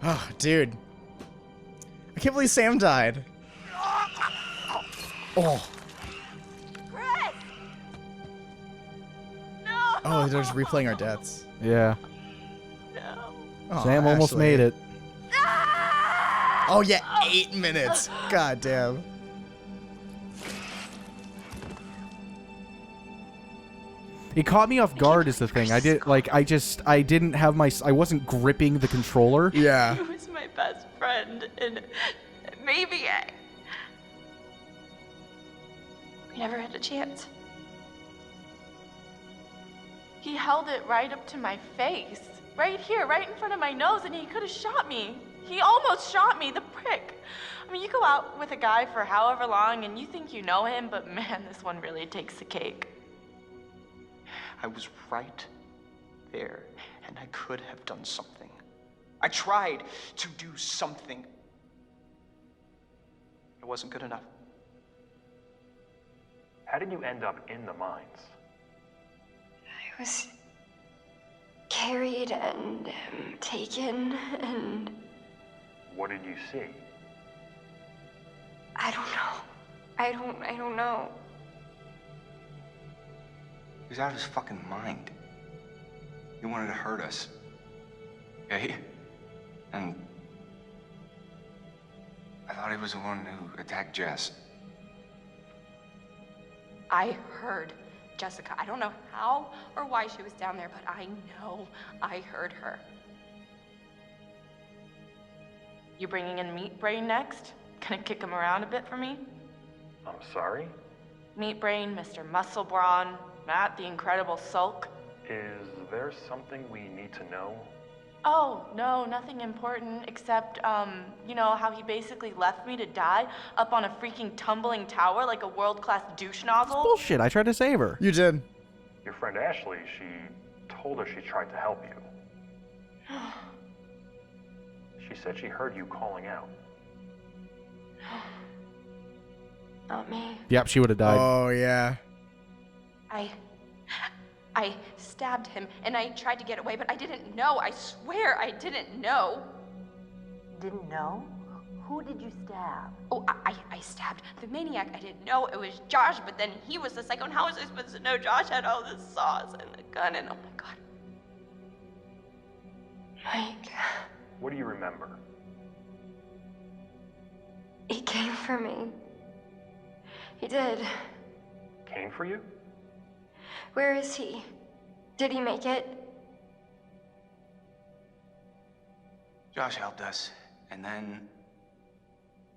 Oh, dude. I can't believe Sam died. Oh. Chris! No! Oh, they're just replaying our deaths. Yeah. No. Oh, Sam almost Ashley. made it. Oh, yeah, 8 minutes. God damn. It caught me off guard is the thing. I didn't have I wasn't gripping the controller. Yeah. He was my best friend, and maybe we never had a chance. He held it right up to my face. Right here, right in front of my nose, and he could have shot me. He almost shot me, the prick. I mean, you go out with a guy for however long, and you think you know him, but man, this one really takes the cake. I was right there, and I could have done something. I tried to do something. It wasn't good enough. How did you end up in the mines? I was carried and taken, and What did you see? I don't know. I don't know. He was out of his fucking mind. He wanted to hurt us. Okay? And I thought he was the one who attacked Jess. I heard Jessica. I don't know how or why she was down there, but I know I heard her. You bringing in Meat Brain next? Gonna kick him around a bit for me? I'm sorry? Meat Brain, Mr. Muscle Brawn, Matt the Incredible Sulk. Is there something we need to know? Oh, no, nothing important except, you know, how he basically left me to die up on a freaking tumbling tower like a world-class douche nozzle? Bullshit. I tried to save her. You did. Your friend Ashley, she told us she tried to help you. She said she heard you calling out. Not me. Yep, she would have died. Oh, yeah. I stabbed him, and I tried to get away, but I didn't know. I swear I didn't know. Didn't know? Who did you stab? Oh, I stabbed the maniac. I didn't know it was Josh, but then he was the psycho, and how was I supposed to know Josh had all the sauce and the gun, and oh my god. Mike. What do you remember? He came for me. He did. Came for you? Where is he? Did he make it? Josh helped us, and then...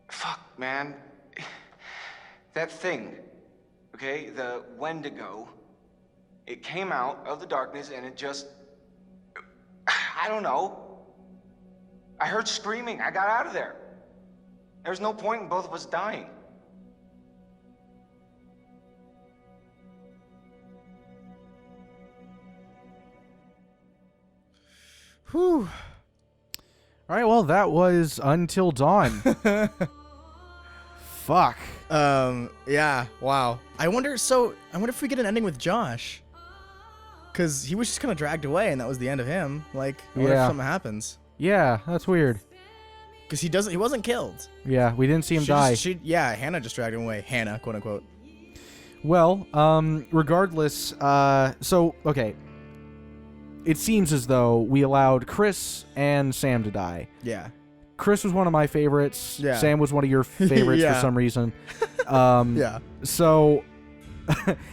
Fuck, man. That thing, okay, the Wendigo, it came out of the darkness and it just... I don't know. I heard screaming. I got out of there. There's no point in both of us dying. Whew. All right, well, that was Until Dawn. Fuck. Yeah, wow. I wonder if we get an ending with Josh. Because he was just kind of dragged away, and that was the end of him. Like, I wonder if Yeah. something happens. Yeah, that's weird. Because he wasn't killed. Yeah, we didn't see him die. Hannah just dragged him away. Hannah, quote unquote. Well, regardless, okay. It seems as though we allowed Chris and Sam to die. Yeah. Chris was one of my favorites. Yeah. Sam was one of your favorites Yeah. for some reason. Yeah. So,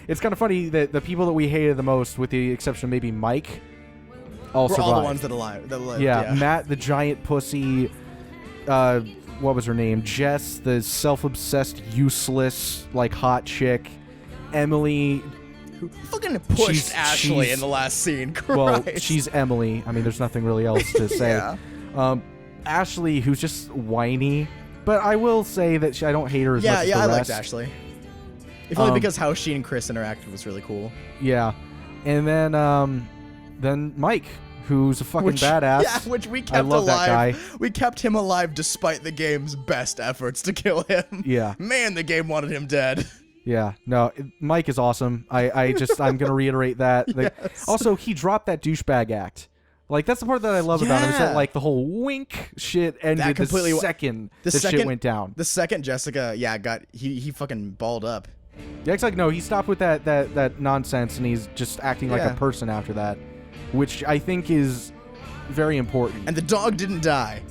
it's kind of funny that the people that we hated the most, with the exception of maybe Mike, all We're survived. all the ones that lived. Yeah, Matt, the giant pussy. What was her name? Jess, the self-obsessed, useless, like hot chick. Emily. Who fucking pushed Ashley in the last scene. Christ. Well, she's Emily. I mean, there's nothing really else to say. Yeah. Ashley, who's just whiny, but I will say that I don't hate her as much as the I rest. liked Ashley. If only because how she and Chris interacted was really cool. Yeah, and then Mike, who's a fucking badass. Yeah, which we kept I love alive. that guy. We kept him alive despite the game's best efforts to kill him. Yeah. Man, the game wanted him dead. Yeah, no, Mike is awesome. I'm gonna reiterate that. Yes. Also, he dropped that douchebag act. Like, that's the part that I love about him, is that, Yeah. like, the whole wink shit ended completely the second the that second shit went down. The second Jessica, he fucking balled up. Yeah, it's like, no, he stopped with that nonsense, and he's just acting like Yeah. a person after that, which I think is very important. And the dog didn't die.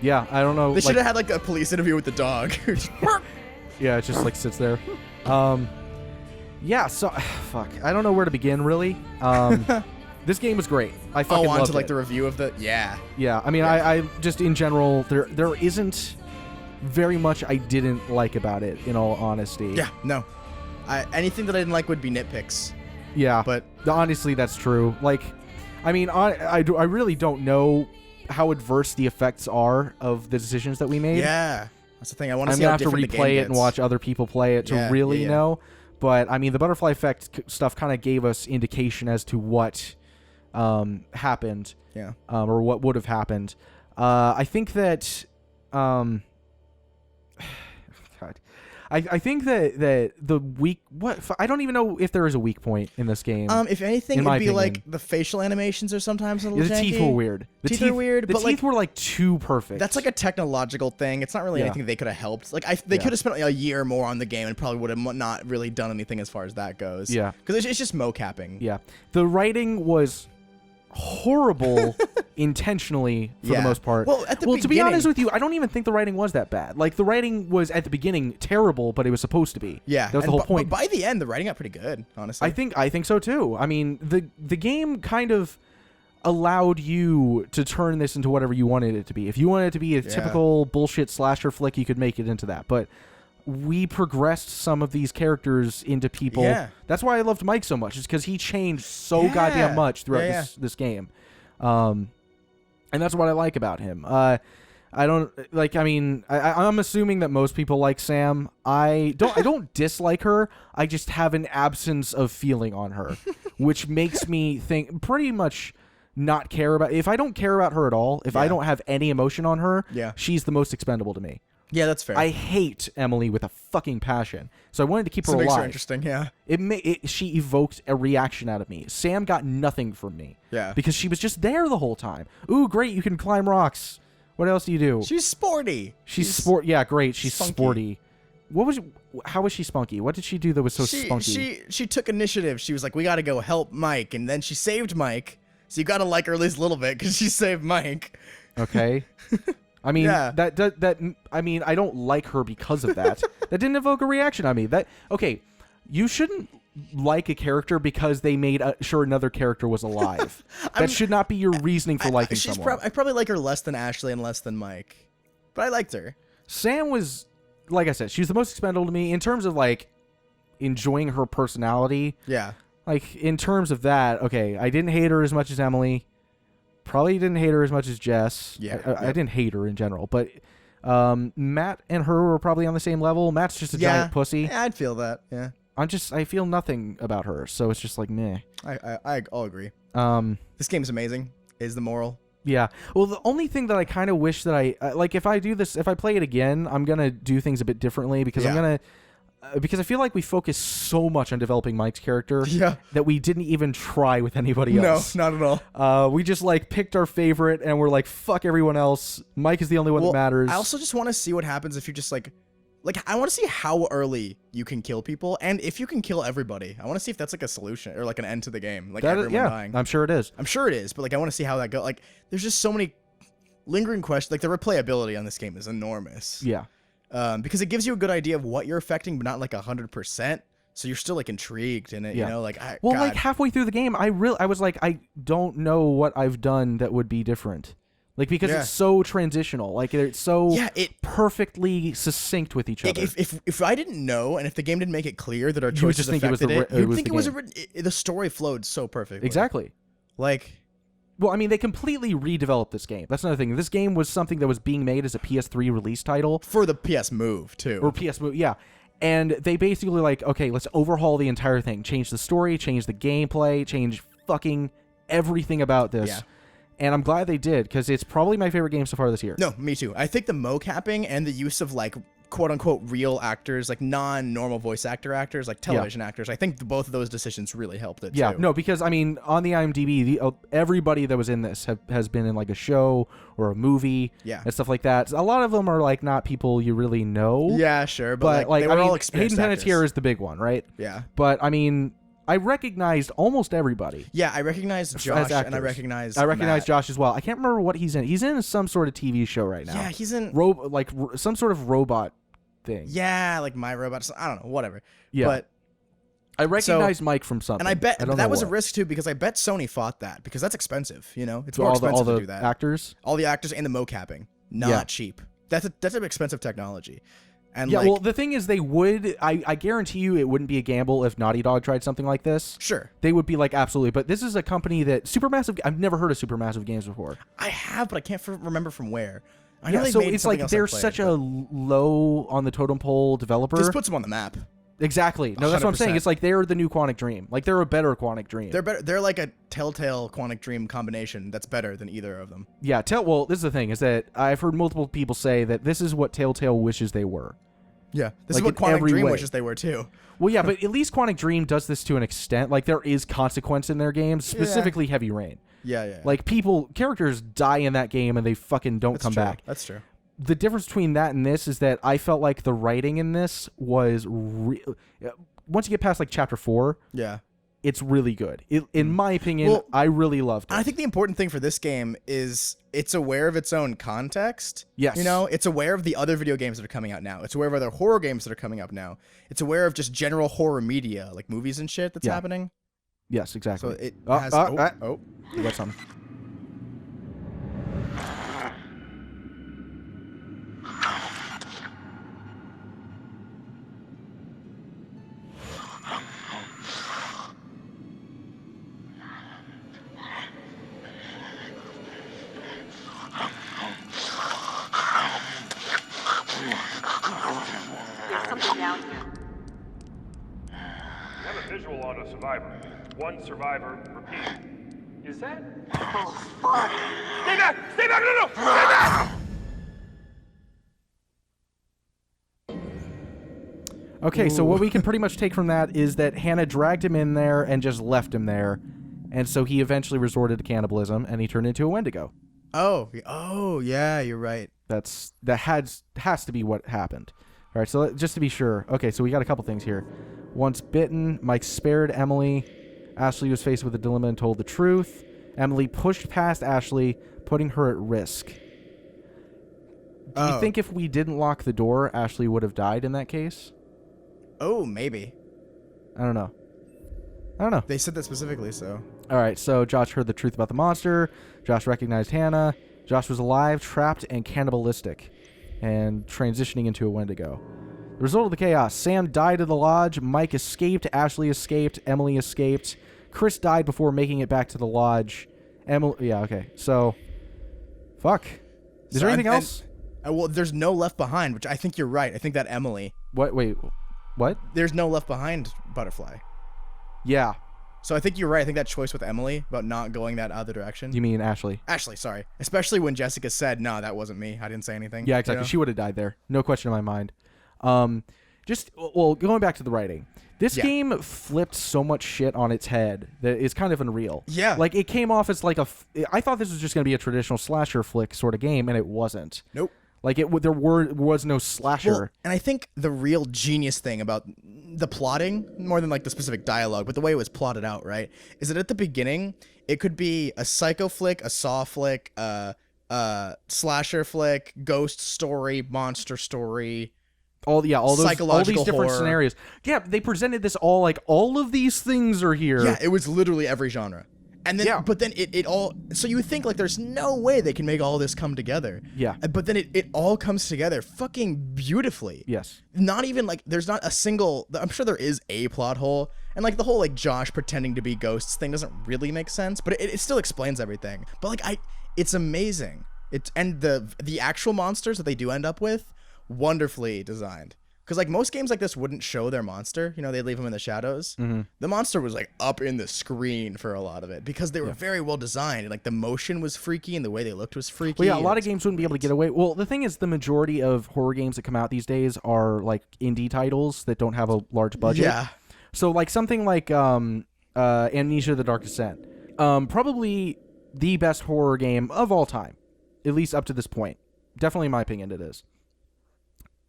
Yeah, I don't know. They should have had like a police interview with the dog. Yeah, it just like sits there. Yeah, so fuck. I don't know where to begin really. This game was great. I fucking on loved to like it. the review of the Yeah, I mean, I just in general there isn't very much I didn't like about it, in all honesty. Yeah, no. Anything that I didn't like would be nitpicks. Yeah, But honestly, that's true. Like, I mean, I really don't know how adverse the effects are of the decisions that we made. yeah, that's the thing. I want to I'm see gonna how have to different the replay game it and gets. watch other people play it to Yeah, really yeah. know. But I mean, the butterfly effect stuff kind of gave us indication as to what happened, Yeah. or what would have happened. I think that, God, I think that the weak I don't even know if there is a weak point in this game. If anything, in my it'd be like opinion. the facial animations are sometimes a little The teeth janky. were weird. The Teeth are weird, The but, teeth like, were like too perfect. That's like a technological thing. It's not really Yeah. anything they could have helped. Like they Yeah. could have spent a year more on the game and probably would have not really done anything as far as that goes. Yeah. because it's just mocapping. Yeah. The writing was horrible intentionally for the Yeah. most part. Well, at the to be honest beginning- with you, I don't even think the writing was that bad. Like, the writing was at the beginning terrible, but it was supposed to be. Yeah, That was the and whole bu- point. But by the end, the writing got pretty good, honestly. I think so too. I mean, the game kind of allowed you to turn this into whatever you wanted it to be. If you wanted it to be a typical bullshit slasher flick, you could make it into that. But we progressed some of these characters into people. Yeah. That's why I loved Mike so much, is because he changed so Yeah. goddamn much throughout Yeah, this game. And that's what I like about him. I don't like. I mean, I'm assuming that most people like Sam. I don't dislike her. I just have an absence of feeling on her, which makes me think pretty much not care about. If I don't care about her at all, if I Yeah. don't have any emotion on her, Yeah. she's the most expendable to me. yeah, that's fair. I hate Emily with a fucking passion, so I wanted to keep so her it makes her alive. interesting. Yeah, She evoked a reaction out of me. Sam got nothing from me. Yeah. Because she was just there the whole time. Ooh, great, you can climb rocks. What else do you do? she's sporty. She's sport. Yeah, great. She's spunky. sporty. How was she spunky? What did she do that was so spunky? She took initiative. She was like, "We got to go help Mike," and then she saved Mike. So you got to like her at least a little bit because she saved Mike. Okay. I mean, Yeah. I mean, I don't like her because of that. That didn't evoke a reaction on me. Okay, you shouldn't like a character because they made sure another character was alive. That should not be your reasoning for liking someone. I probably like her less than Ashley and less than Mike, but I liked her. Sam was, like I said, she's the most expendable to me in terms of like enjoying her personality. Yeah. Like, in terms of that, okay, I didn't hate her as much as Emily. Probably didn't hate her as much as Jess. Yeah, I didn't hate her in general, but Matt and her were probably on the same level. Matt's just a giant pussy. Yeah, I'd feel that. Yeah. I feel nothing about her, so it's just like meh. I'll agree. This game's amazing. Is the moral? Yeah. Well, the only thing that I kind of wish that I like, if I play it again, I'm gonna do things a bit differently because because I feel like we focused so much on developing Mike's character that we didn't even try with anybody else. No, not at all. We just like picked our favorite and we're like, fuck everyone else. Mike is the only one that matters. I also just want to see what happens if you just like I want to see how early you can kill people and if you can kill everybody. I want to see if that's like a solution or like an end to the game. Like everyone dying. I'm sure it is. I'm sure it is, but like I want to see how that goes. Like there's just so many lingering questions. Like the replayability on this game is enormous. Yeah. Because it gives you a good idea of what you're affecting, but not like 100%. So you're still like intrigued in it, you know? Like, like halfway through the game, I was like, I don't know what I've done that would be different. Like, because it's so transitional. Like, it's so perfectly succinct with each other. If I didn't know, and if the game didn't make it clear that our You would choices just think affected it was it, you'd think the it was game. the story flowed so perfectly. Exactly. Like... Well, I mean, they completely redeveloped this game. That's another thing. This game was something that was being made as a PS3 release title. For the PS Move, too. Or PS Move, yeah. And they basically like, okay, let's overhaul the entire thing. Change the story, change the gameplay, change fucking everything about this. Yeah. And I'm glad they did, because it's probably my favorite game so far this year. No, me too. I think the mocapping and the use of, like, quote unquote real actors, like non-normal voice actors, like television actors. I think both of those decisions really helped it. Yeah, too. no, because I mean, on the IMDb, everybody that was in this has been in like a show or a movie, and stuff like that. A lot of them are like not people you really know. Yeah, sure, but like they were all experienced Hayden actors. Panettiere is the big one, right? Yeah, but I mean, I recognized almost everybody. Yeah, I recognized Josh, and I recognized Matt. Josh as well. I can't remember what he's in. He's in some sort of TV show right now. Yeah, he's in some sort of robot thing. Yeah, like My Robot. I don't know, whatever. Yeah. But I recognized Mike from something. And I bet that was what. a risk too, because I bet Sony fought that, because that's expensive, you know? It's So more all expensive the to do that. actors? All the actors and the mocapping. Not cheap. That's an expensive technology. And yeah, well, the thing is, they would. I guarantee you, it wouldn't be a gamble if Naughty Dog tried something like this. Sure, they would be like, absolutely. But this is a company that Supermassive. I've never heard of Supermassive Games before. I have, but I can't remember from where. I know so it's like they're such a low on the totem pole developer. This puts them on the map. Exactly. No, that's what I'm saying. It's like they're the new Quantic Dream. Like they're a better Quantic Dream. They're better. They're like a Telltale Quantic Dream combination that's better than either of them. Yeah. Well, this is the thing: is that I've heard multiple people say that this is what Telltale wishes they were. Yeah, this is what Quantic Dream wishes they were too. Well, yeah, but at least Quantic Dream does this to an extent. Like there is consequence in their games, specifically Heavy Rain. Yeah. Like characters die in that game and they fucking don't come back. That's true. The difference between that and this is that I felt like the writing in this was once you get past like chapter 4, it's really good. In my opinion, I really loved it. I think the important thing for this game is it's aware of its own context. Yes. You know, it's aware of the other video games that are coming out now. It's aware of other horror games that are coming up now. It's aware of just general horror media, like movies and shit that's happening. Yes, exactly. So it has... You got something. Visual on a survivor. One survivor, repeat. Is that? Oh, fuck. Stay back! Stay back! No! Stay back! Okay, so what we can pretty much take from that is that Hannah dragged him in there and just left him there. And so he eventually resorted to cannibalism and he turned into a Wendigo. Oh, yeah, you're right. That has to be what happened. All right, so just to be sure. Okay, so we got a couple things here. Once bitten, Mike spared Emily. Ashley was faced with a dilemma and told the truth. Emily pushed past Ashley, putting her at risk. Do you think if we didn't lock the door, Ashley would have died in that case? Oh, maybe. I don't know. They said that specifically, so... All right, so Josh heard the truth about the monster. Josh recognized Hannah. Josh was alive, trapped, and cannibalistic, and transitioning into a Wendigo. The result of the chaos: Sam died at the lodge, Mike escaped, Ashley escaped, Emily escaped. Chris died before making it back to the lodge. So, fuck. Is there anything else? Well, there's no Left Behind, which I think you're right. I think that Emily... Wait, what? There's no Left Behind Butterfly. Yeah. So I think you're right. I think that choice with Emily about not going that other direction. You mean Ashley? Ashley, sorry. Especially when Jessica said, no, that wasn't me. I didn't say anything. Yeah, exactly. You know? She would have died there. No question in my mind. Going back to the writing. This game flipped so much shit on its head that it's kind of unreal. Yeah. Like, it came off as like I thought this was just going to be a traditional slasher flick sort of game, and it wasn't. Nope. Like, there was no slasher. Well, and I think the real genius thing about the plotting, more than like the specific dialogue, but the way it was plotted out, right, is that at the beginning, it could be a psycho flick, a saw flick, slasher flick, ghost story, monster story. All these different horror. scenarios. Yeah, they presented this all like all of these things are here. Yeah, it was literally every genre. And then, but then it all, so you would think like there's no way they can make all this come together. Yeah. But then it all comes together fucking beautifully. Yes. Not even like, there's not a single, I'm sure there is a plot hole. And like the whole like Josh pretending to be ghosts thing doesn't really make sense, but it still explains everything. But like it's amazing. And the actual monsters that they do end up with, wonderfully designed. Because like most games like this wouldn't show their monster, they leave them in the shadows. The monster was like up in the screen for a lot of it because they were very well designed, and like the motion was freaky and the way they looked was freaky. Well, yeah, a lot of games wouldn't be able to get away. Well, the thing is, the majority of horror games that come out these days are like indie titles that don't have a large budget. Yeah. So like something like Amnesia: The Dark Descent, probably the best horror game of all time, at least up to this point. Definitely, in my opinion, it is.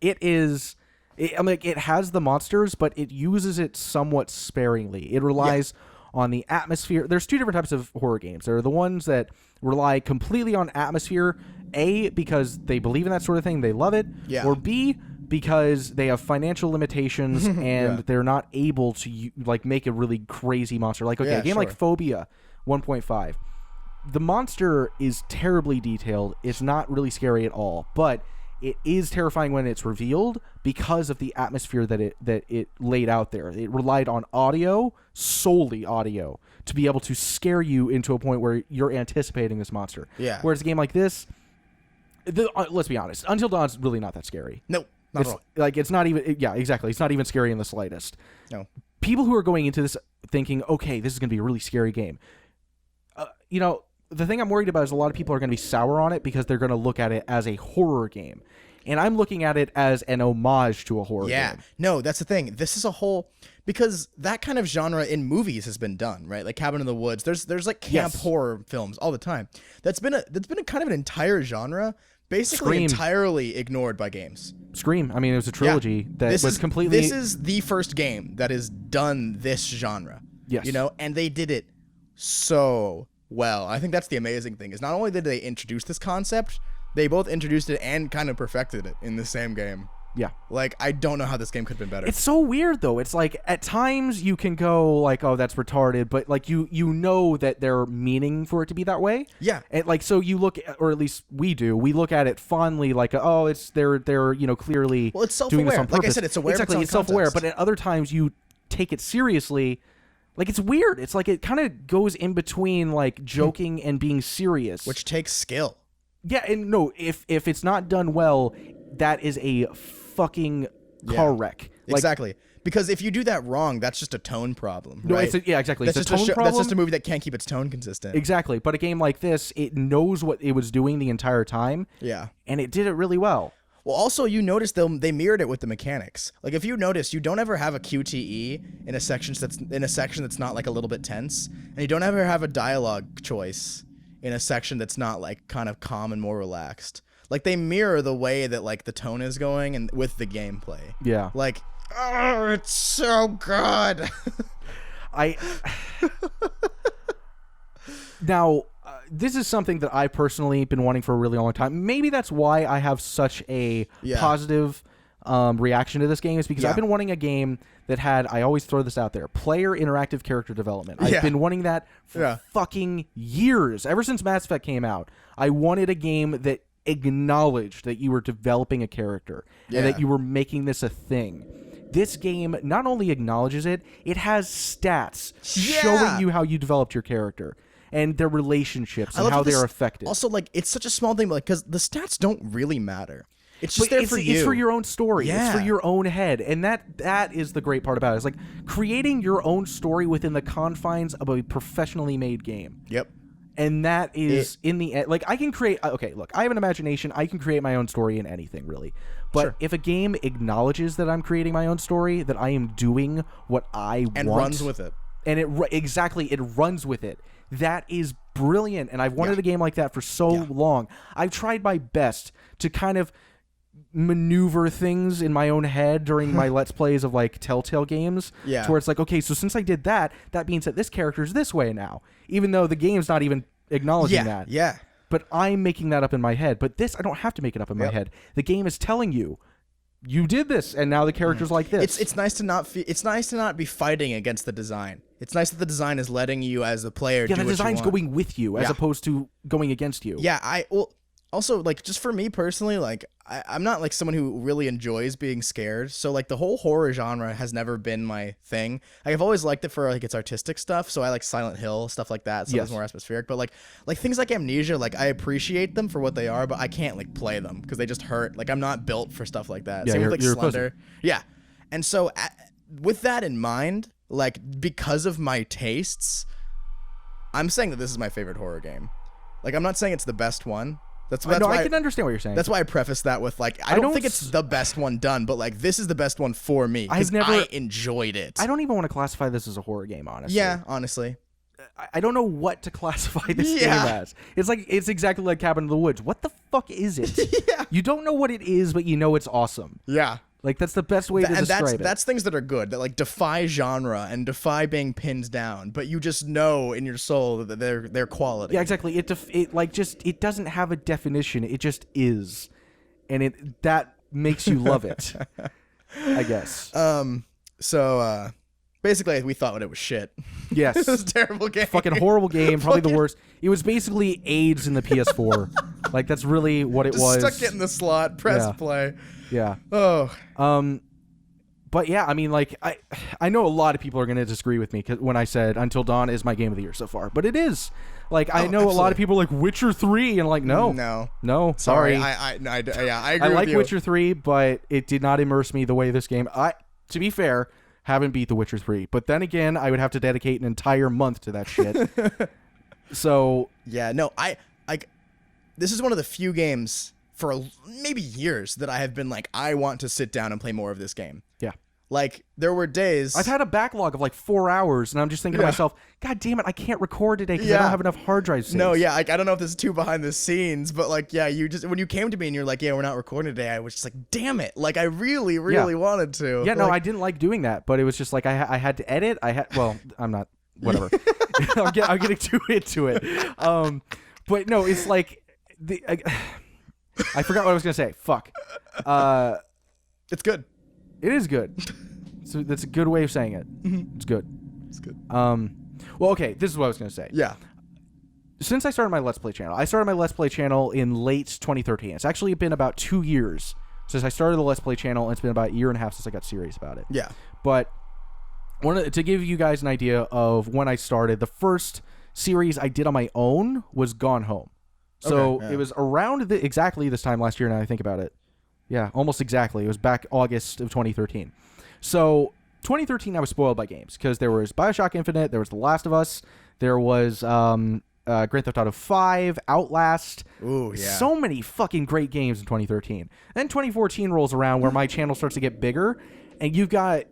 It is. It has the monsters, but it uses it somewhat sparingly. It relies on the atmosphere. There's two different types of horror games. There are the ones that rely completely on atmosphere, A, because they believe in that sort of thing, they love it, or B, because they have financial limitations and they're not able to like make a really crazy monster. Like, a game like Phobia 1.5. The monster is terribly detailed. It's not really scary at all, but it is terrifying when it's revealed because of the atmosphere that it laid out there. It relied on audio, solely audio, to be able to scare you into a point where you're anticipating this monster. Yeah. Whereas a game like this, let's be honest, Until Dawn's really not that scary. Nope. Not at all. Like, it's not even... Yeah, exactly. It's not even scary in the slightest. No. People who are going into this thinking, okay, this is going to be a really scary game. The thing I'm worried about is a lot of people are going to be sour on it because they're going to look at it as a horror game. And I'm looking at it as an homage to a horror game. Yeah. No, that's the thing. This is a whole... Because that kind of genre in movies has been done, right? Like Cabin in the Woods. There's like camp horror films all the time. That's been a kind of an entire genre, basically Scream. Entirely ignored by games. Scream. I mean, it was a trilogy that was completely... This is the first game that has done this genre. Yes. And they did it so well. I think that's the amazing thing, is not only did they introduce this concept, they both introduced it and kind of perfected it in the same game. Yeah. Like, I don't know how this game could have been better. It's so weird, though. It's like, at times you can go like, oh, that's retarded, but like you know that they're meaning for it to be that way. Yeah. And like, so you look at, or at least we look at it fondly, like, oh, they're clearly Well, it's doing this self-aware. on purpose. Like I said, it's aware of its Exactly, own it's self-aware, context. but at other times you take it seriously. Like, it's weird. It's like it kind of goes in between like joking and being serious. Which takes skill. Yeah, and no, if it's not done well, that is a fucking car wreck. Like, Exactly. Because if you do that wrong, that's just a tone problem, No, right? exactly. That's It's just a tone problem. That's just a movie that can't keep its tone consistent. Exactly. But a game like this, it knows what it was doing the entire time. Yeah. And it did it really well. Well, also, you notice they mirrored it with the mechanics. Like, if you notice, you don't ever have a QTE in a section that's not like a little bit tense, and you don't ever have a dialogue choice in a section that's not like kind of calm and more relaxed. Like, they mirror the way that like the tone is going and with the gameplay. Yeah. Like, oh, it's so good. Now, this is something that I personally been wanting for a really long time. Maybe that's why I have such a positive reaction to this game, is because I've been wanting a game that had, I always throw this out there, player interactive character development. I've been wanting that for fucking years. Ever since Mass Effect came out, I wanted a game that acknowledged that you were developing a character and that you were making this a thing. This game not only acknowledges it, it has stats showing you how you developed your character and their relationships and how they are affected. Also, like, it's such a small thing, like, because the stats don't really matter. It's just But there for you. It's for your own story. Yeah. It's for your own head. And that is the great part about it. It's like creating your own story within the confines of a professionally made game. Yep. And that is, in the end, like, I can create... Okay, look, I have an imagination. I can create my own story in anything, really. But if a game acknowledges that I'm creating my own story, that I am doing what I want... And runs with it. And it runs with it. That is brilliant. And I've wanted a game like that for so long. I've tried my best to kind of maneuver things in my own head during my Let's Plays of, like, Telltale games. Yeah. To where it's like, okay, so since I did that, that means that this character is this way now. Even though the game's not even acknowledging that. Yeah. But I'm making that up in my head. But this, I don't have to make it up in my head. The game is telling you, you did this, and now the character's like this. It's nice to not be fighting against the design. It's nice that the design is letting you as a player do what you want. the design's going with you as opposed to going against you. Yeah, Also, like, just for me personally, like, I'm not like someone who really enjoys being scared. So like the whole horror genre has never been my thing. Like I've always liked it for like its artistic stuff. So I like Silent Hill, stuff like that. Stuff that's more atmospheric. But like things like Amnesia, like I appreciate them for what they are, but I can't like play them because they just hurt. Like I'm not built for stuff like that. Yeah, Same with like you're Slender. Yeah. And so with that in mind, like because of my tastes, I'm saying that this is my favorite horror game. Like I'm not saying it's the best one. That's no, why I can understand what you're saying. That's why I preface that with like I don't think it's the best one done, but like this is the best one for me because I enjoyed it. I don't even want to classify this as a horror game, honestly. Yeah, honestly. I don't know what to classify this game as. It's exactly like Cabin in the Woods. What the fuck is it? Yeah. You don't know what it is, but you know it's awesome. Yeah. Like that's the best way to describe it. That's things that are good, that like defy genre and defy being pinned down, but you just know in your soul that they're quality. Yeah, exactly. It doesn't have a definition. It just is, and that makes you love it. I guess. So basically, we thought it was shit. Yes, it was a terrible game. Fucking horrible game. Probably the worst. It was basically AIDS in the PS4. Like that's really what it was. Stuck it in the slot. Press play. Yeah. Oh. But yeah, I mean, like I know a lot of people are gonna disagree with me when I said Until Dawn is my game of the year so far, but it is. Like I know absolutely. A lot of people are like Witcher 3 and like no, sorry. I agree. I like with you. Witcher 3, but it did not immerse me the way this game. To be fair, haven't beat The Witcher 3, but then again, I would have to dedicate an entire month to that shit. So yeah, no, this is one of the few games for maybe years that I have been like, I want to sit down and play more of this game. Yeah. Like, there were days... I've had a backlog of like 4 hours, and I'm just thinking to myself, God damn it, I can't record today because I don't have enough hard drive space. No, yeah, like, I don't know if this is too behind the scenes, but like, yeah, when you came to me and you're like, yeah, we're not recording today, I was just like, damn it. Like, I really, really wanted to. Yeah, no, I didn't like doing that, but it was just like, I had to edit. Well, I'm not, whatever. I'm getting too into it. But no, it's like... I forgot what I was gonna say. Fuck. It's good. It is good. So that's a good way of saying it. Mm-hmm. It's good. It's good. Well, okay. This is what I was gonna say. Yeah. Since I started my Let's Play channel, I started my Let's Play channel in late 2013. It's actually been about 2 years since I started the Let's Play channel, and it's been about a year and a half since I got serious about it. Yeah. But to give you guys an idea of when I started, the first series I did on my own was Gone Home. So it was around exactly this time last year, now I think about it. Yeah, almost exactly. It was back August of 2013. So 2013, I was spoiled by games because there was Bioshock Infinite, there was The Last of Us, there was Grand Theft Auto 5, Outlast. Ooh, yeah. So many fucking great games in 2013. Then 2014 rolls around where my channel starts to get bigger, and you've got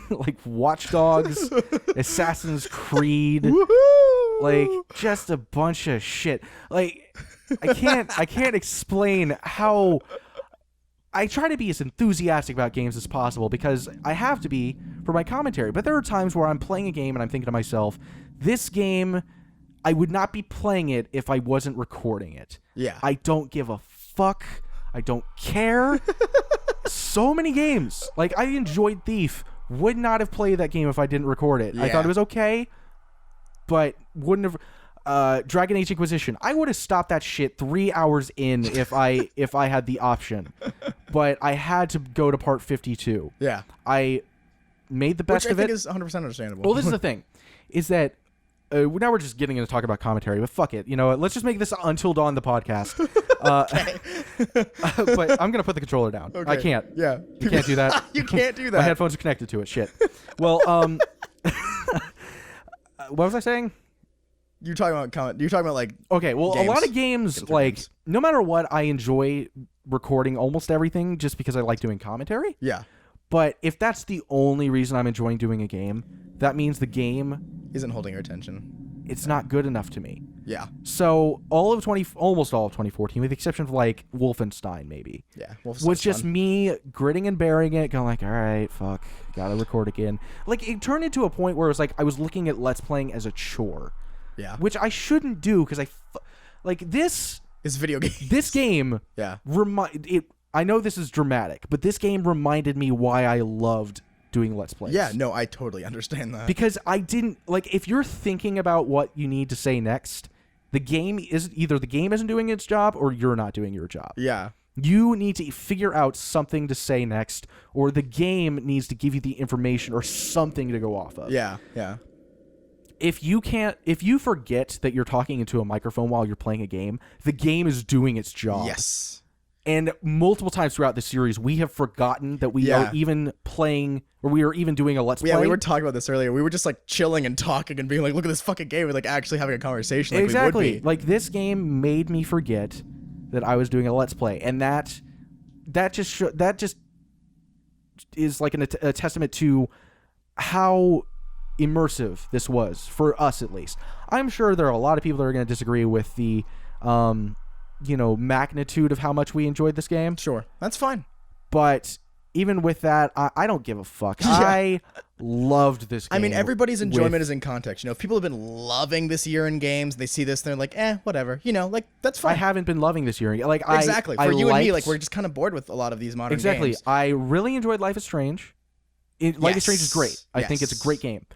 like Watch Dogs, Assassin's Creed. Woohoo! Like just a bunch of shit. Like I can't explain how I try to be as enthusiastic about games as possible because I have to be for my commentary. But there are times where I'm playing a game and I'm thinking to myself, this game, I would not be playing it if I wasn't recording it. Yeah. I don't give a fuck. I don't care. So many games. Like I enjoyed Thief. Would not have played that game if I didn't record it. Yeah. I thought it was okay, but wouldn't have. Dragon Age Inquisition. I would have stopped that shit 3 hours in if I had the option, but I had to go to part 52. Yeah, I made the best of it. Which I think is 100% understandable. Well, this is the thing, is that now we're just getting into talk about commentary, but fuck it. You know what? Let's just make this Until Dawn the podcast. But I'm gonna put the controller down. Okay. I can't. Yeah, you can't do that. You can't do that. My headphones are connected to it. Shit. Well, what was I saying? You're talking about like okay. Well, games. a lot of games, like no matter what, I enjoy recording almost everything just because I like doing commentary. Yeah. But if that's the only reason I'm enjoying doing a game, that means the game isn't holding your attention. It's not good enough to me. Yeah. So almost all of 2014, with the exception of like Wolfenstein, maybe. Yeah. Was just me gritting and bearing it, going like, all right, fuck, gotta record again. Like it turned into a point where it was like I was looking at Let's Playing as a chore. Yeah. Which I shouldn't do because like this is video game. This game. Yeah. I know this is dramatic, but this game reminded me why I loved doing Let's Plays. Yeah, no, I totally understand that. Because I didn't, like, if you're thinking about what you need to say next, The game is either the game isn't doing its job or you're not doing your job. Yeah. You need to figure out something to say next, or the game needs to give you the information or something to go off of. Yeah. Yeah. If you forget that you're talking into a microphone while you're playing a game, the game is doing its job. Yes. And multiple times throughout the series, we have forgotten that we are even playing, or we are even doing a Let's Play. Yeah, we were talking about this earlier. We were just like chilling and talking and being like, look at this fucking game. We're like actually having a conversation like exactly. we would be. Like, this game made me forget that I was doing a Let's Play. And that just is like a testament to how immersive this was, for us at least. I'm sure there are a lot of people that are going to disagree with the magnitude of how much we enjoyed this game. Sure, that's fine. But even with that, I don't give a fuck. Yeah. I loved this game. I mean, everybody's enjoyment is in context. You know, if people have been loving this year in games, they see this and they're like, whatever. You know, like, that's fine. I haven't been loving this year. Like, exactly. For you and me, like, we're just kind of bored with a lot of these modern games. Exactly. I really enjoyed Life is Strange. Life is Strange is great. I think it's a great game.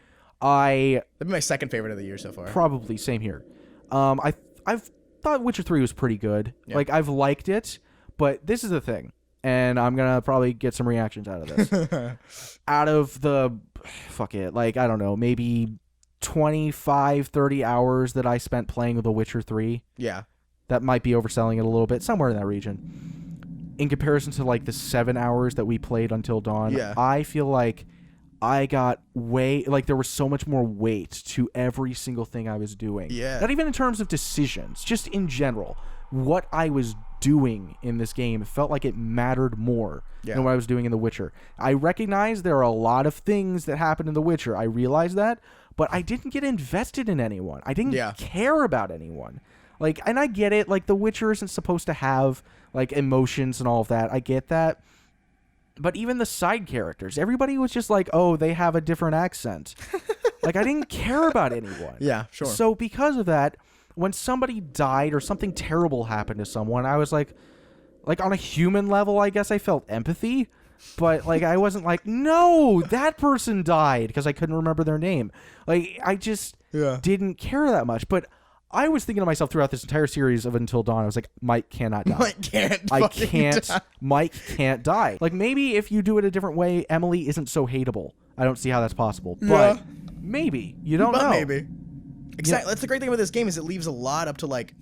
That'd be my second favorite of the year so far. Probably, same here. I've thought Witcher 3 was pretty good. Yeah. Like, I've liked it, but this is the thing. And I'm going to probably get some reactions out of this. Out of the, I don't know, maybe 25, 30 hours that I spent playing with The Witcher 3. Yeah. That might be overselling it a little bit, somewhere in that region. In comparison to, like, the 7 hours that we played Until Dawn, I feel like I got there was so much more weight to every single thing I was doing. Yeah. Not even in terms of decisions, just in general. What I was doing in this game felt like it mattered more than what I was doing in The Witcher. I recognize there are a lot of things that happen in The Witcher. I realize that, but I didn't get invested in anyone. I didn't care about anyone. Like, and I get it. Like, The Witcher isn't supposed to have, like, emotions and all of that. I get that. But even the side characters, everybody was just like, oh, they have a different accent. Like, I didn't care about anyone. Yeah, sure. So because of that, when somebody died or something terrible happened to someone, I was like on a human level, I guess I felt empathy. But, like, I wasn't like, no, that person died, because I couldn't remember their name. Like, I just didn't care that much. But I was thinking to myself throughout this entire series of Until Dawn, I was like, Mike cannot die. Mike can't die. Like, maybe if you do it a different way, Emily isn't so hateable. I don't see how that's possible. But maybe. You don't know. Maybe. Exactly. That's the great thing about this game, is it leaves a lot up to, like,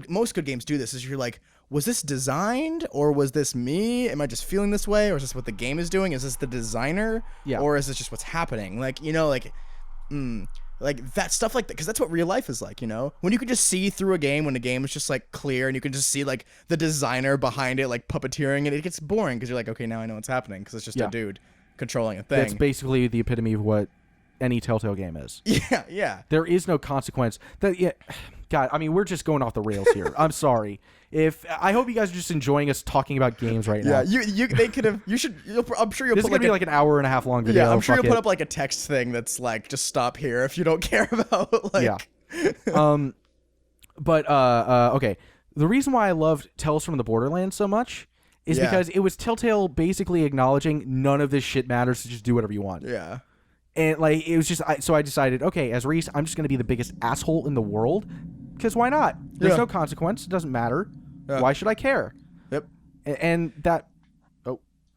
most good games do this, is you're like, was this designed, or was this me? Am I just feeling this way? Or is this what the game is doing? Is this the designer? Yeah. Or is this just what's happening? Like, you know, like that stuff like that, because that's what real life is like, you know? When you can just see through a game, when the game is just, like, clear, and you can just see, like, the designer behind it, like, puppeteering it gets boring, because you're like, okay, now I know what's happening, because it's just a dude controlling a thing. That's basically the epitome of what any Telltale game is. Yeah. There is no consequence. God, I mean, we're just going off the rails here. I'm sorry. I hope you guys are just enjoying us talking about games right now. Yeah, they could have. I'm sure you'll. This is gonna be like an hour and a half long video. Yeah, I'm sure you'll put up like a text thing that's like, just stop here if you don't care about. Like, yeah. But okay. The reason why I loved Tales from the Borderlands so much is because it was Telltale basically acknowledging none of this shit matters, so just do whatever you want. Yeah. And, like, it was just, so I decided, okay, as Reese, I'm just going to be the biggest asshole in the world, because why not? There's no consequence. It doesn't matter. Yeah. Why should I care? Yep. And that,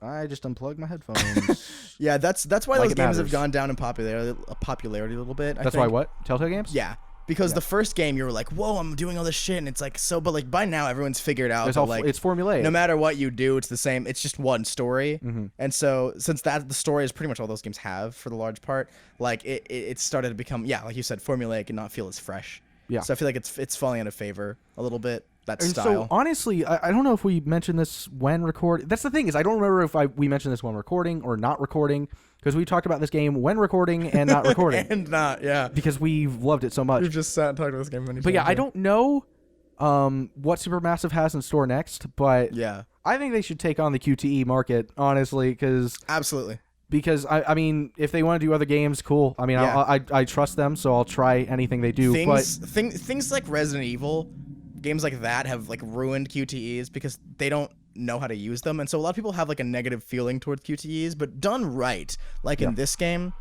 I just unplugged my headphones. Yeah, that's why those games have gone down in popularity a little bit. That's why what? Telltale games? Yeah. Because the first game, you were like, whoa, I'm doing all this shit, and it's like, but like by now everyone's figured out that, like, it's formulaic. No matter what you do, it's the same. It's just one story. Mm-hmm. And so since the story is pretty much all those games have for the large part, like it started to become, like you said, formulaic and not feel as fresh. Yeah. So I feel like it's falling out of favor a little bit. That style. So honestly, I don't know if we mentioned this when recording. That's the thing, is I don't remember if we mentioned this when recording or not recording, because we talked about this game when recording and not recording. And not, yeah. Because we loved it so much. We've just sat and talked about this game many times. But I don't know what Supermassive has in store next, but I think they should take on the QTE market, honestly, because... Absolutely. Because, I mean, if they want to do other games, cool. I mean, I trust them, so I'll try anything they do. Things like Resident Evil... Games like that have like ruined QTEs because they don't know how to use them, and so a lot of people have like a negative feeling towards QTEs. But done right, like in this game,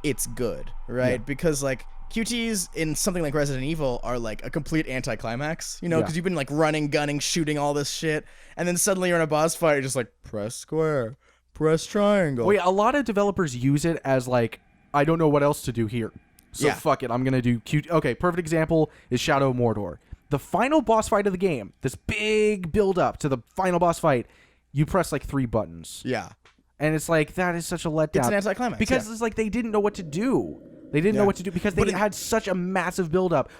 it's good, right? Because like QTEs in something like Resident Evil are like a complete anticlimax, you know, Yeah. because you've been like running, gunning, shooting all this shit, and then suddenly you're in a boss fight, you're just like, press square, press triangle. Wait, a lot of developers use it as like, I don't know what else to do here. So Yeah. fuck it, I'm gonna do Okay, perfect example is Shadow of Mordor. The final boss fight of the game, this big build up to the final boss fight, you press like 3 buttons. Yeah. And it's like, that is such a letdown. It's an anticlimax, Because yeah. it's like they didn't know what to do. They didn't know Yeah. what to do because But they had such a massive build-up.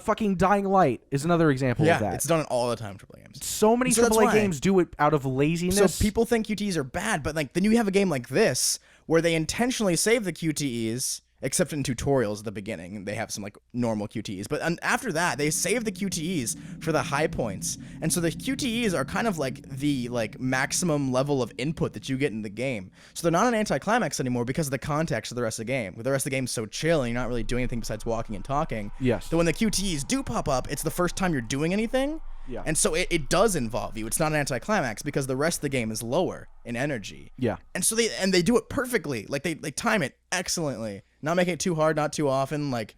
Fucking Dying Light is another example Yeah, of that. it's done all the time, AAA games. So many So that's AAA why. games do it out of laziness. So people think QTEs are bad, but like then you have a game like this where they intentionally save the QTEs, except in tutorials at the beginning. They have some like normal QTEs, but after that they save the QTEs for the high points. And so the QTEs are kind of like the like maximum level of input that you get in the game. So they're not an anticlimax anymore because of the context of the rest of the game. The rest of the game's so chill and you're not really doing anything besides walking and talking. Yes. So when the QTEs do pop up, it's the first time you're doing anything. Yeah. And so it does involve you. It's not an anticlimax because the rest of the game is lower in energy. Yeah. And so they do it perfectly. Like they time it excellently. Not making it too hard, not too often. Like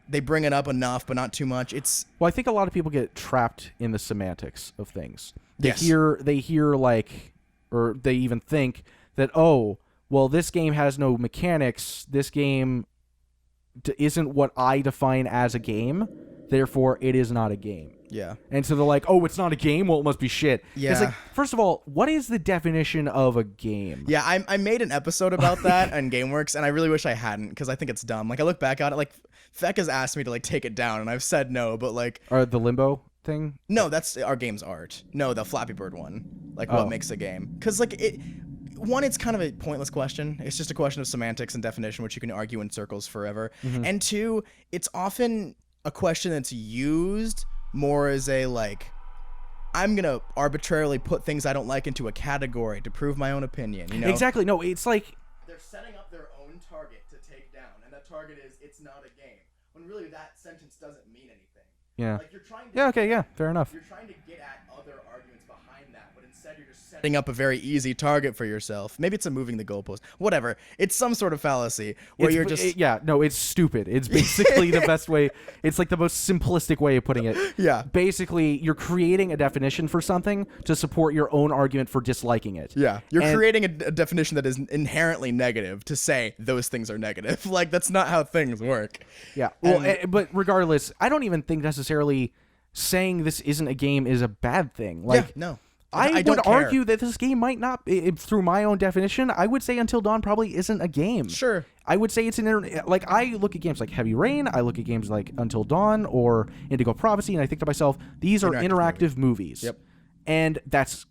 they bring it up enough, but not too much. It's Well, I think a lot of people get trapped in the semantics of things. They Yes. hear like, or they even think that, oh, well, this game has no mechanics. This game isn't what I define as a game. Therefore, it is not a game. yeah. And so they're like, oh, it's not a game? Well, it must be shit. It's Yeah. like, first of all, what is the definition of a game? Yeah, I made an episode about that on GameWorks, and I really wish I hadn't because I think it's dumb. Like I look back on it, like Feck has asked me to like take it down, and I've said no, but like Or the limbo thing? no, that's our game's art. No, the Flappy Bird one. Like Oh. what makes a game? Because like one, it's kind of a pointless question. It's just a question of semantics and definition, which you can argue in circles forever. Mm-hmm. And two, it's often a question that's used more as a like, I'm gonna arbitrarily put things I don't like into a category to prove my own opinion. You know? Exactly. No, it's like, They're setting up their own target to take down, and that target is it's not a game. When really that sentence doesn't mean anything. yeah. Like you're trying to Yeah, okay, yeah, fair enough. you're trying to get at other arguments behind that, but instead you're just setting up a very easy target for yourself. Maybe it's a moving the goalpost. Whatever. It's some sort of fallacy where you're just it's stupid. It's basically the best way. It's like the most simplistic way of putting it. Yeah. Basically, you're creating a definition for something to support your own argument for disliking it. yeah. You're And- creating a definition that is inherently negative to say those things are negative. Like that's not how things work. Yeah. Well, And- but regardless, I don't even think necessarily saying this isn't a game is a bad thing. Like, yeah, no. I don't would care. argue that this game might not, through my own definition, I would say Until Dawn probably isn't a game. Sure. I would say it's like, I look at games like Heavy Rain, I look at games like Until Dawn or Indigo Prophecy, and I think to myself, these are interactive movies. Yep. And that's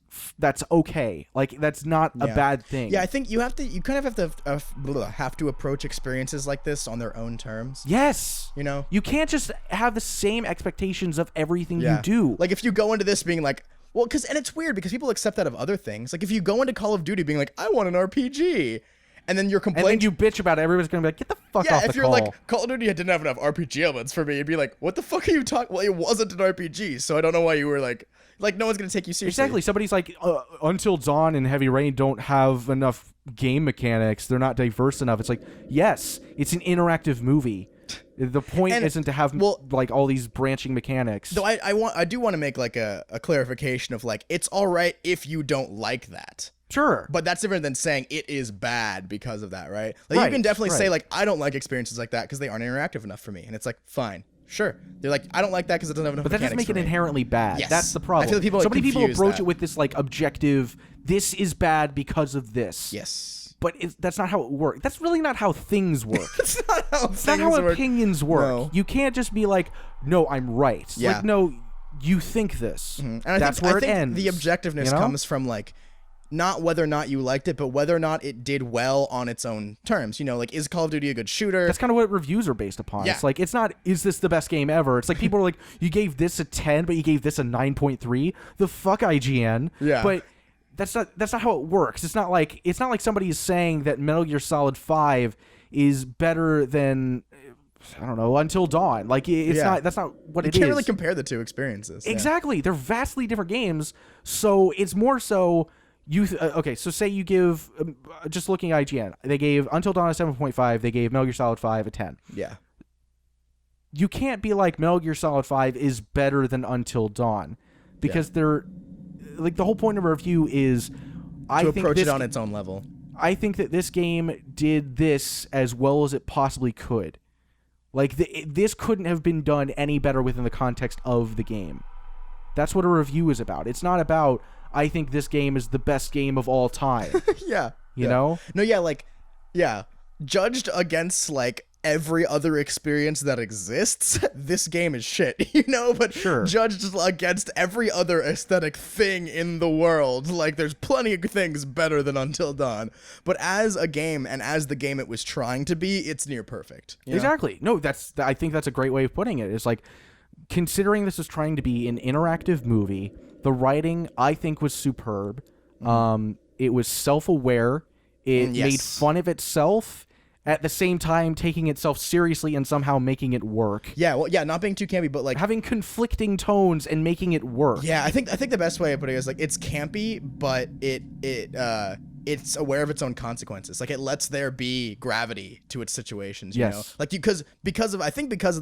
okay. Like, that's not a Yeah. bad thing. Yeah, I think you kind of have to approach experiences like this on their own terms. Yes. You know? You can't just have the same expectations of everything Yeah. you do. Like if you go into this being like, well, and it's weird because people accept that of other things. Like if you go into Call of Duty being like, I want an RPG, and then you're and complaining. then you bitch about it, everybody's going to be like, get the fuck yeah, off if the you're call. like, Call of Duty didn't have enough RPG elements for me, you'd be like, what the fuck are you talking? Well, it wasn't an RPG, so I don't know why you were like no one's gonna take you seriously. Exactly. Somebody's like, Until Dawn and Heavy Rain don't have enough game mechanics. They're not diverse enough. It's like, yes, it's an interactive movie. The point And- isn't to have like all these branching mechanics. Though I do want to make like a clarification of like, it's all right if you don't like that. Sure. But that's different than saying it is bad because of that, right? Like you Right, can definitely say right. like I don't like experiences like that because they aren't interactive enough for me, and it's like fine, sure. They're like I don't like that because it doesn't have enough. But that doesn't mechanics make it for me. inherently bad. Yes. That's the problem. I feel like people, so like, many people confuse approach that. it with this like objective, this is bad because of this. Yes. But that's not how it works. That's really not how things work. It's not how It's not how work. opinions work. No. You can't just be like, no, I'm right. Yeah. Like, no, you think this. And I That's think, where I think it ends. the objectiveness you know? comes from like not whether or not you liked it, but whether or not it did well on its own terms. You know, like is Call of Duty a good shooter? That's kind of what reviews are based upon. Yeah. It's like, it's not, is this the best game ever? It's like people are like, you gave this a 10, but you gave this a 9.3. The fuck IGN. Yeah. But that's not how it works. It's not like somebody is saying that Metal Gear Solid 5 is better than, I don't know, Until Dawn. Like, it's Yeah. not, that's not what you it can't is. really compare the two experiences. Yeah. Exactly. They're vastly different games. So it's more so okay, so say you give, just looking at IGN, they gave Until Dawn a 7.5, they gave Metal Gear Solid 5 a 10. Yeah. you can't be like Metal Gear Solid 5 is better than Until Dawn, because they're like, the whole point of a review is to approach it on its own level. I think that this game did this as well as it possibly could. Like, this couldn't have been done any better within the context of the game. That's what a review is about. It's not about, I think this game is the best game of all time. You know? No, judged against, like, every other experience that exists, this game is shit, you know? But judged against every other aesthetic thing in the world, like, there's plenty of things better than Until Dawn. But as a game, and as the game it was trying to be, it's near perfect. Exactly. No, I think that's a great way of putting it. It's like, considering this is trying to be an interactive movie, the writing, I think, was superb. It was self-aware. It made fun of itself, at the same time taking itself seriously and somehow making it work. Yeah, well, not being too campy, but like having conflicting tones and making it work. Yeah, I think the best way of putting it is like, it's campy, but it's aware of its own consequences. Like, it lets there be gravity to its situations, you know? Like, because of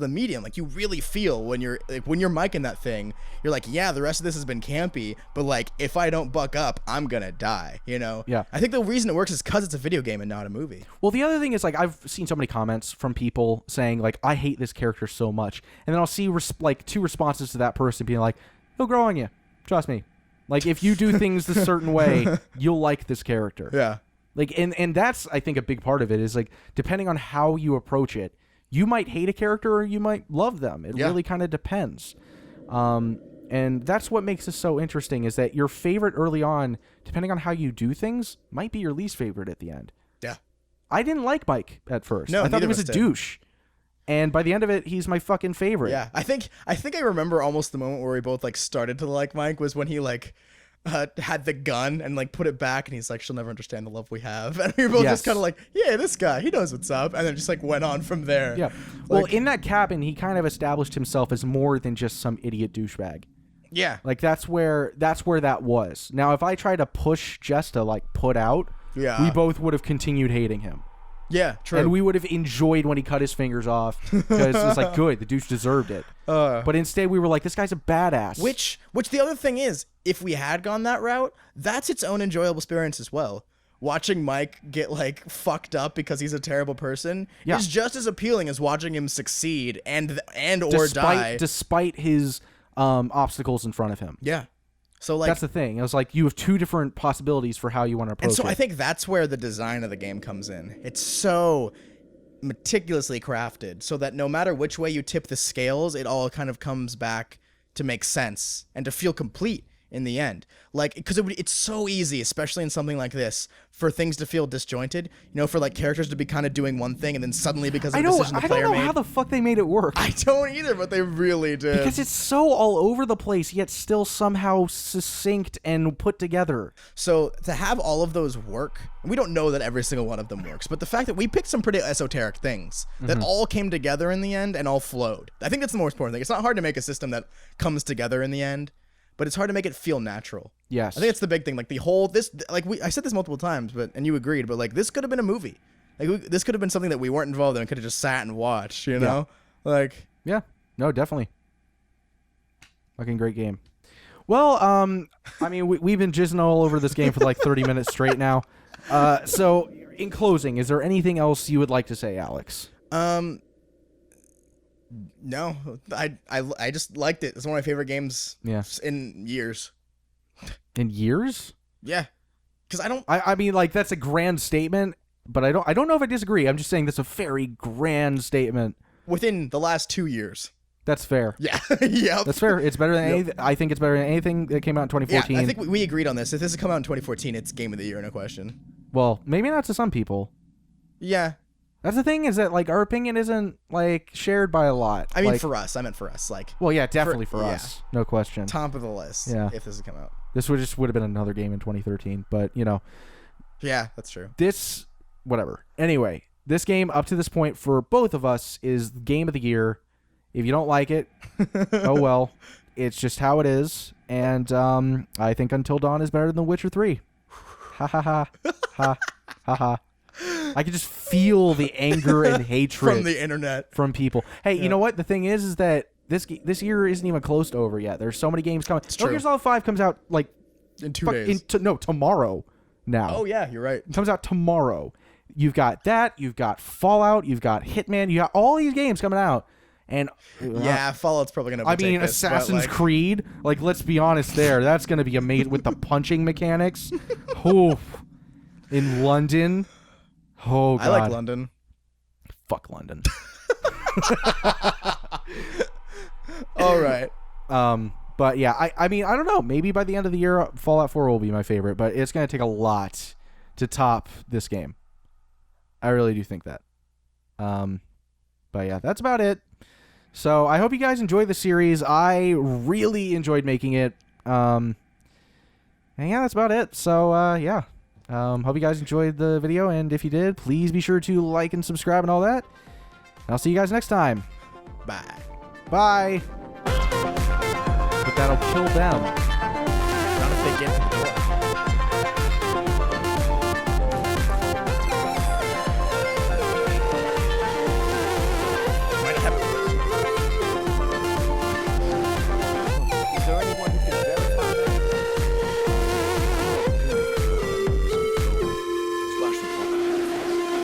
the medium, like, you really feel when you're micing that thing, you're like, yeah, the rest of this has been campy, but like, if I don't buck up, I'm gonna die, you know? Yeah. I think the reason it works is because it's a video game and not a movie. Well, the other thing is, like, I've seen so many comments from people saying, like, I hate this character so much. And then I'll see, like, 2 responses to that person being like, he'll grow on you. Trust me. Like, if you do things a certain way, you'll like this character. Yeah. Like, and that's, I think, a big part of it is, like, depending on how you approach it, you might hate a character or you might love them. It really kind of depends. And that's what makes this so interesting, is that your favorite early on, depending on how you do things, might be your least favorite at the end. Yeah. I didn't like Mike at first. No, I thought he was a douche. And by the end of it, he's my fucking favorite. Yeah, I think I remember almost the moment where we both like started to like Mike was when he like had the gun and like put it back, and he's like, she'll never understand the love we have, and we were both just kind of like, yeah, this guy, he knows what's up, and then just like went on from there. Yeah. Well, in that cabin, he kind of established himself as more than just some idiot douchebag. Yeah. Like, that's where that was. Now, if I try to push Jess to like put out, we both would have continued hating him. Yeah, true. And we would have enjoyed when he cut his fingers off, because it's like, good, the douche deserved it. But instead, we were like, this guy's a badass. Which the other thing is, if we had gone that route, that's its own enjoyable experience as well. Watching Mike get like fucked up because he's a terrible person is just as appealing as watching him succeed and or die, despite his obstacles in front of him. Yeah. So like, that's the thing. It was like, you have 2 different possibilities for how you want to approach it. And so I think that's where the design of the game comes in. It's so meticulously crafted so that no matter which way you tip the scales, it all kind of comes back to make sense and to feel complete in the end. Like, because it's so easy, especially in something like this, for things to feel disjointed. You know, for like characters to be kind of doing one thing and then suddenly, because of the decision the player made. I don't know how the fuck they made it work. I don't either, but they really did. Because it's so all over the place, yet still somehow succinct and put together. So to have all of those work, we don't know that every single one of them works, but the fact that we picked some pretty esoteric things that all came together in the end and all flowed. I think that's the most important thing. It's not hard to make a system that comes together in the end, but it's hard to make it feel natural. Yes. I think it's the big thing. Like, the whole, I said this multiple times, and you agreed, but like, this could have been a movie. Like, this could have been something that we weren't involved in and could have just sat and watched, you know? Like. Yeah. No, definitely. Fucking great game. Well, I mean, we've been jizzing all over this game for like 30 minutes straight now. So, in closing, is there anything else you would like to say, Alex? No, I just liked it. It's one of my favorite games in years. In years? Yeah. Because I mean, like, that's a grand statement, but I don't know if I disagree. I'm just saying that's a very grand statement. Within the last 2 years. That's fair. Yeah. Yeah. That's fair. It's better than anything. I think it's better than anything that came out in 2014. Yeah, I think we agreed on this. If this had come out in 2014, it's Game of the Year, no question. Well, maybe not to some people. Yeah. That's the thing, is that like our opinion isn't like shared by a lot. I mean, like, for us. I meant for us. Like. Well, yeah, definitely for us. No question. Top of the list. Yeah. If this had come out. This would have been another game in 2013, but you know. Yeah, that's true. This, whatever. Anyway, this game up to this point for both of us is Game of the Year. If you don't like it, oh well. It's just how it is. And I think Until Dawn is better than The Witcher 3. Ha ha ha. Ha ha ha. I could just feel the anger and hatred From the internet. from people. Hey, you know what? The thing is that this year isn't even close to over yet. There's so many games coming. Metal Gear Solid 5 comes out like In 2 days. tomorrow. Now. Oh yeah, you're right. It comes out tomorrow. You've got that. You've got Fallout. You've got Hitman. You got all these games coming out. And Yeah, Fallout's probably gonna. I mean, Assassin's Creed. Like, let's be honest. That's gonna be amazing with the punching mechanics. Oh, in London. Oh God. I like London. Fuck London. All right. But yeah, I mean, I don't know. Maybe by the end of the year, Fallout 4 will be my favorite. But it's gonna take a lot to top this game. I really do think that. But yeah, that's about it. So I hope you guys enjoyed the series. I really enjoyed making it. And yeah, that's about it. So yeah. Hope you guys enjoyed the video, and if you did, please be sure to like and subscribe and all that. And I'll see you guys next time. Bye. Bye. But that'll kill them. Not if they get to the door.